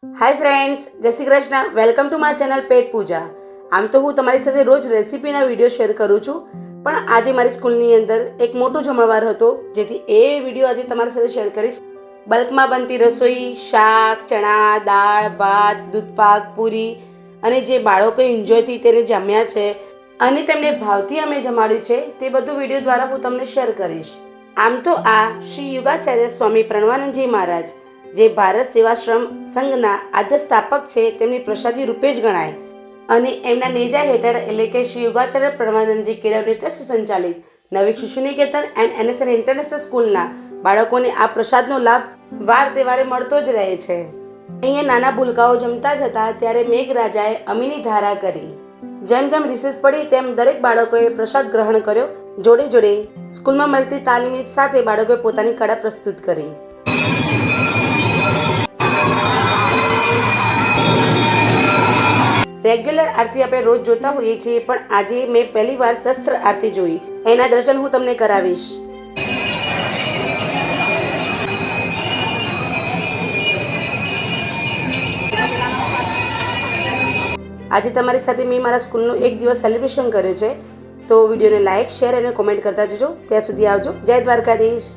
Hi friends, Jai Shri Krishna. Welcome to my channel Pet Pooja. આમ તો હું તમારી સાથે રોજ રેસીપીના વિડીયો શેર કરું છું, પણ આજે મારી સ્કૂલની અંદર એક મોટો જમણવાર હતો, જેથી એ વિડીયો આજે તમારી સાથે શેર કરીશ. બલ્કમાં બનતી રસોઈ, શાક, ચણા, દાળ, ભાત, દૂધપાક, પૂરી અને જે બાળકો એન્જોયથી તેને જમ્યા છે અને તેમને ભાવથી અમે જમાડ્યું છે તે બધું વિડીયો દ્વારા હું તમને શેર કરીશ. આમ તો આ શ્રી યુગાચાર્ય સ્વામી પ્રણવાનંદજી મહારાજ, જે ભારત સેવાશ્રમ સંઘના આદ્ય સ્થાપક છે, તેમની પ્રસાદી રૂપે જ ગણાય અને એમના નેજા હેઠળ એટલે કે શ્રી યુગાચાર્ય પ્રણવાનંદજી કેળવણી ટ્રસ્ટ સંચાલિત નવી શિશુ નિકેતન એન્ડ એનએસએન ઇન્ટરનેશનલ સ્કૂલના બાળકોને આ પ્રસાદનો લાભ વાર તહેવારે મળતો જ રહે છે. અહીંયા નાના ભૂલકાઓ જમતા જ હતા ત્યારે મેઘરાજાએ અમીની ધારા કરી. જેમ જેમ રિસેસ પડી તેમ દરેક બાળકોએ પ્રસાદ ગ્રહણ કર્યો. જોડે જોડે સ્કૂલમાં મળતી તાલીમ સાથે બાળકોએ પોતાની કળા પ્રસ્તુત કરી. રેગ્યુલર આરતી આપણે રોજ જોતા હોઈએ છીએ, પણ આજે મેં પહેલી વાર શસ્ત્ર આરતી જોઈ. એના દર્શન હું તમને કરાવીશ. આજે તમારી સાથે મેં મારા સ્કૂલનું એક દિવસ સેલિબ્રેશન કર્યો છે, તો વિડીયોને લાઇક, શેર અને કોમેન્ટ કરતા જજો. ત્યાં સુધી આવજો. જય દ્વારકાધીશ.